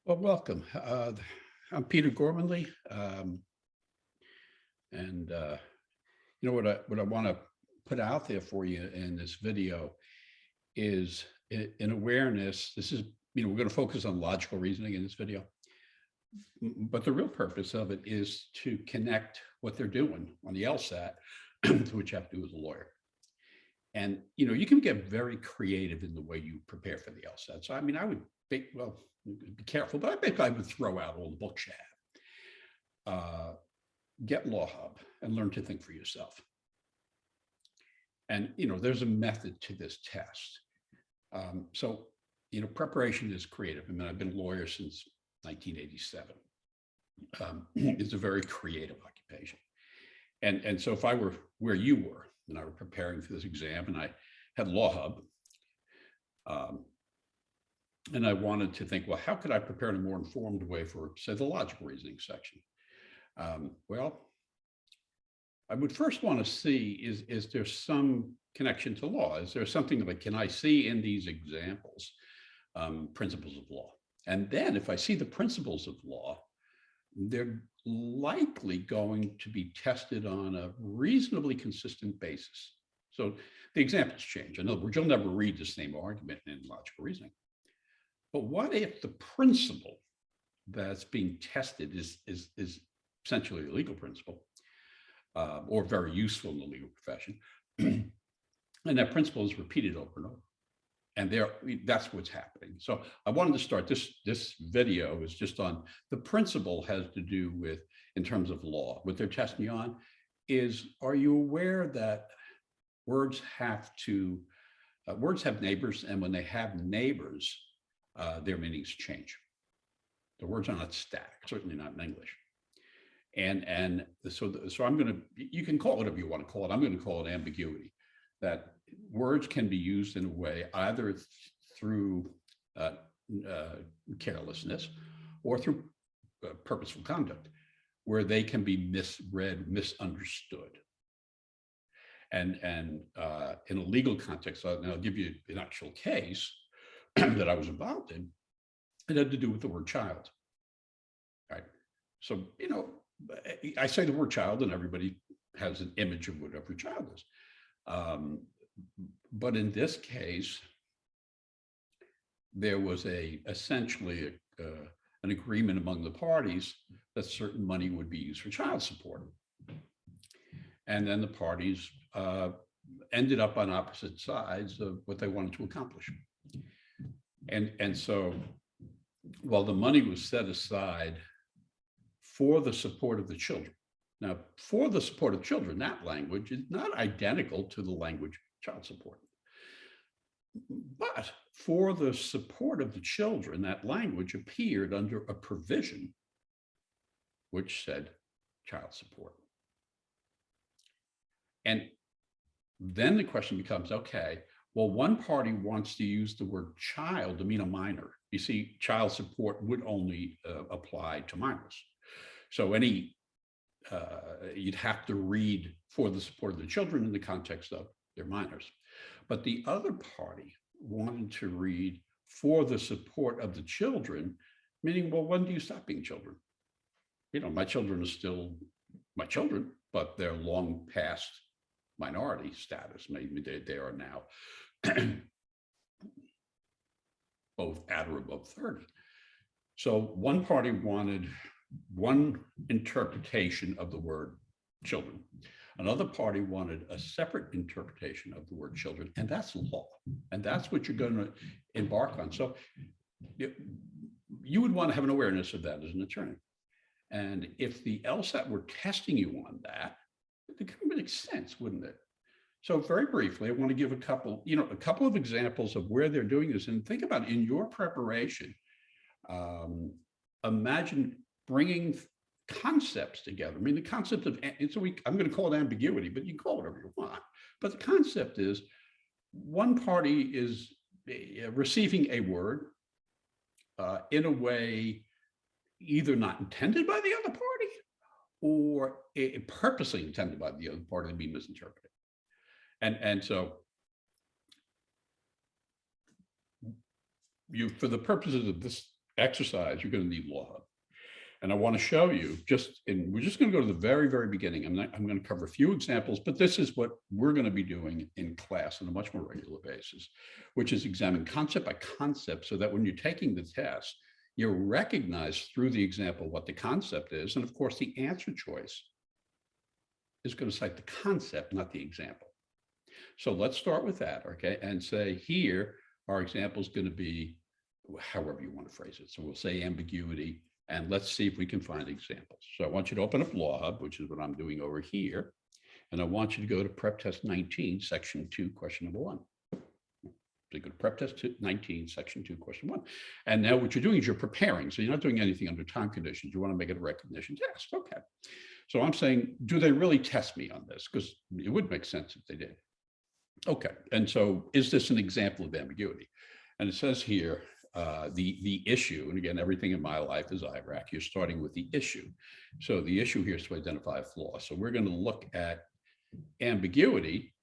Well, welcome. I'm Peter Gormanley, and what I want to put out there for you in this video is an awareness. This is we're going to focus on logical reasoning in this video, but the real purpose of it is to connect what they're doing on the LSAT to what you have to do as a lawyer. And you can get very creative in the way you prepare for the LSAT. So I would be careful, but I think I would throw out all the books you have. Get Law Hub and learn to think for yourself. And there's a method to this test. So preparation is creative. I've been a lawyer since 1987. It's a very creative occupation. And so if I were where you were and I were preparing for this exam and I had Law Hub, and I wanted to think, well, how could I prepare in a more informed way for, say, the logical reasoning section? Well, I would first want to see, is there some connection to law? Is there something like, can I see in these examples principles of law? And then if I see the principles of law, they're likely going to be tested on a reasonably consistent basis. So the examples change. In other words, you'll never read the same argument in logical reasoning. But what if the principle that's being tested is essentially a legal principle, or very useful in the legal profession, and that principle is repeated over and over, and that's what's happening. So I wanted to start this video is just on the principle has to do with, in terms of law, what they're testing you on is, are you aware that words have neighbors, and when they have neighbors, their meanings change. The words are not static, certainly not in English. And so I'm going to, you can call it whatever you want to call it. I'm going to call it ambiguity, that words can be used in a way either through carelessness or through purposeful conduct, where they can be misread, misunderstood. And in a legal context, and I'll give you an actual case that I was involved in, it had to do with the word child. Right. So, I say the word child and everybody has an image of what every child is. But in this case, there was essentially an agreement among the parties that certain money would be used for child support. And then the parties ended up on opposite sides of what they wanted to accomplish. And so while the money was set aside for the support of the children. Now, for the support of children, that language is not identical to the language child support. But for the support of the children, that language appeared under a provision which said child support. And then the question becomes, okay, well, one party wants to use the word child to mean a minor. You see, child support would only apply to minors. So you'd have to read for the support of the children in the context of their minors. But the other party wanted to read for the support of the children, meaning, well, when do you stop being children? My children are still my children, but they're long past minority status. Maybe they are now both at or above 30. So one party wanted one interpretation of the word children. Another party wanted a separate interpretation of the word children, and that's law. And that's what you're going to embark on. So you would want to have an awareness of that as an attorney. And if the LSAT were testing you on that, it would make sense, wouldn't it? So very briefly, I want to give a couple of examples of where they're doing this. And think about in your preparation, imagine bringing concepts together. The concept of, I'm going to call it ambiguity, but you can call it whatever you want. But the concept is one party is receiving a word in a way either not intended by the other party or purposely intended by the other party to be misinterpreted. And so for the purposes of this exercise, you're going to need Law Hub. And I want to show you we're just going to go to the very, very beginning. I'm going to cover a few examples, but this is what we're going to be doing in class on a much more regular basis, which is examine concept by concept so that when you're taking the test, you recognize through the example what the concept is. And of course, the answer choice is going to cite the concept, not the example. So let's start with that, okay? And say here, our example is going to be however you want to phrase it. So we'll say ambiguity, and let's see if we can find examples. So I want you to open up Law Hub, which is what I'm doing over here. And I want you to go to Prep Test 19, Section 2, question number 1. So you go to Prep Test 19, Section 2, question 1. And now what you're doing is you're preparing. So you're not doing anything under time conditions. You want to make it a recognition test. Okay. So I'm saying, do they really test me on this? Because it would make sense if they did. Okay. And so is this an example of ambiguity? And it says here, the issue, and again, everything in my life is IRAC, you're starting with the issue. So the issue here is to identify a flaw. So we're going to look at ambiguity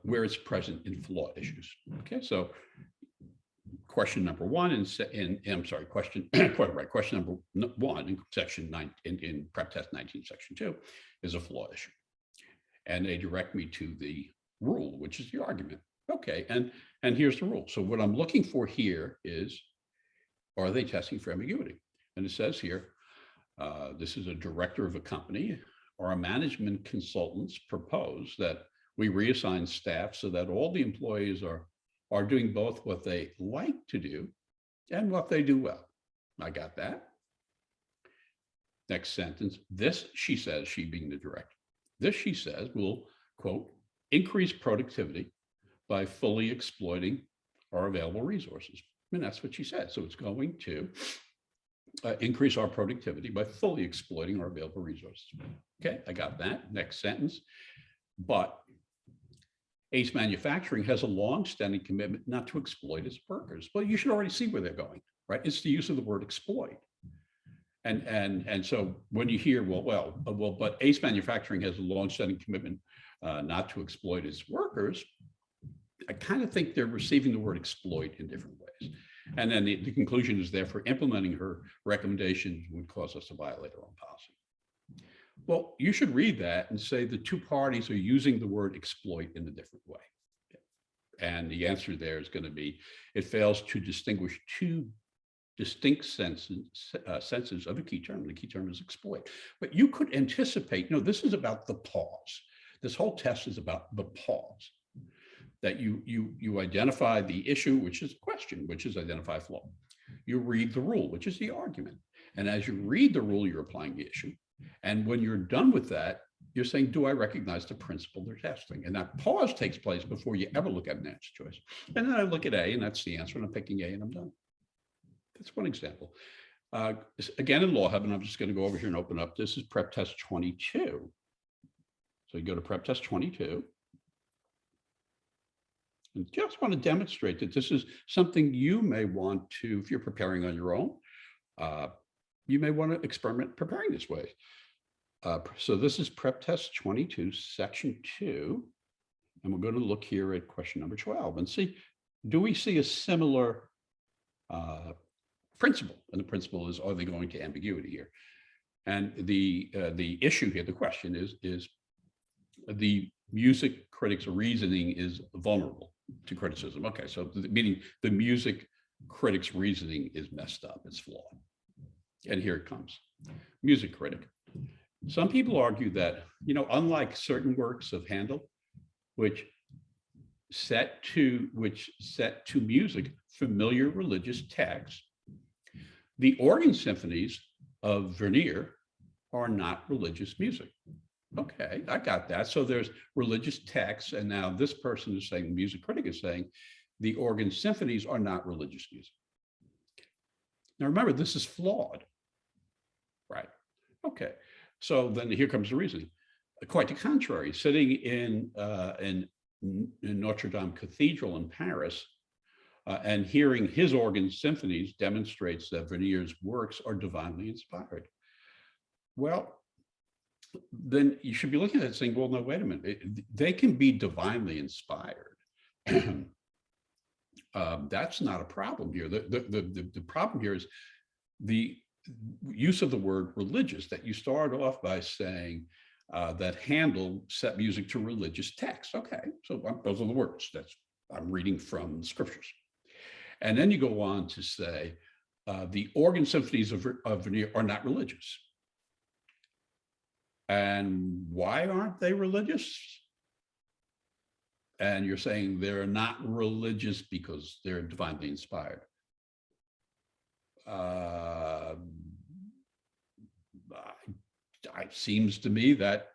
where it's present in flawed issues. Okay, so question number 1 question number 1 in section 9 in Prep Test 19, section 2 is a flaw issue. And they direct me to the rule, which is the argument. Okay, and here's the rule. So what I'm looking for here is, are they testing for ambiguity? And it says here, this is a director of a company or a management consultants propose that we reassign staff so that all the employees are doing both what they like to do and what they do well. I got that. Next sentence, this, she says, she being the director, this, she says, will, quote, increase productivity by fully exploiting our available resources. And that's what she said. So it's going to increase our productivity by fully exploiting our available resources. Okay, I got that. Next sentence. But Ace Manufacturing has a long-standing commitment not to exploit its workers. Well, you should already see where they're going, right? It's the use of the word exploit. And so when you hear, but Ace Manufacturing has a long-standing commitment not to exploit its workers, I kind of think they're receiving the word exploit in different ways. And then the conclusion is therefore implementing her recommendations would cause us to violate our own policy. Well, you should read that and say the two parties are using the word exploit in a different way. And the answer there is going to be, it fails to distinguish two distinct senses of a key term. The key term is exploit. But you could anticipate, this is about the pause. This whole test is about the pause. That you identify the issue, which is a question, which is identify flaw. You read the rule, which is the argument. And as you read the rule, you're applying the issue. And when you're done with that, you're saying, do I recognize the principle they're testing? And that pause takes place before you ever look at an answer choice. And then I look at A, and that's the answer, and I'm picking A, and I'm done. That's one example. Again, in Law Hub, and I'm just going to go over here and open up. This is Prep Test 22. So you go to Prep Test 22. And just want to demonstrate that this is something you may want to, if you're preparing on your own, you may want to experiment preparing this way. So this is Prep Test 22, Section 2. And we're going to look here at question number 12 and see, do we see a similar principle? And the principle is, are they going to ambiguity here? And the issue here, the question is the music critic's reasoning is vulnerable to criticism. Okay, so meaning the music critic's reasoning is messed up, it's flawed. And here it comes. Music critic. Some people argue that, unlike certain works of Handel, which set to music familiar religious texts, the organ symphonies of Vernier are not religious music. Okay, I got that. So there's religious texts, and now this person is saying, the music critic is saying, the organ symphonies are not religious music. Now remember, this is flawed, right? Okay, so then here comes the reasoning. Quite the contrary, sitting in Notre Dame Cathedral in Paris and hearing his organ symphonies demonstrates that Vernier's works are divinely inspired. Well, then you should be looking at it saying, well, no, wait a minute. They can be divinely inspired That's not a problem here. The problem here is the use of the word religious, that you start off by saying that Handel set music to religious texts. Okay, so those are the words I'm reading from the scriptures. And then you go on to say the organ symphonies of Vernier are not religious. And why aren't they religious? And you're saying they're not religious because they're divinely inspired. It seems to me that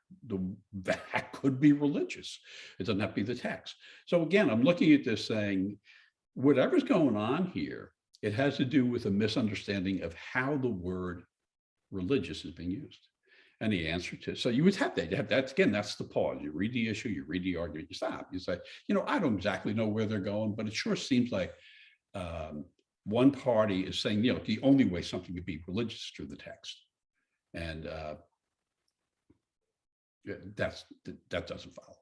that could be religious. It doesn't have to be the text. So again, I'm looking at this saying, whatever's going on here, it has to do with a misunderstanding of how the word religious is being used. And the answer to, so you would have that, that's again, that's the pause. You read the issue, you read the argument, you stop. You say, I don't exactly know where they're going, but it sure seems like one party is saying, the only way something could be religious is through the text. And that doesn't follow.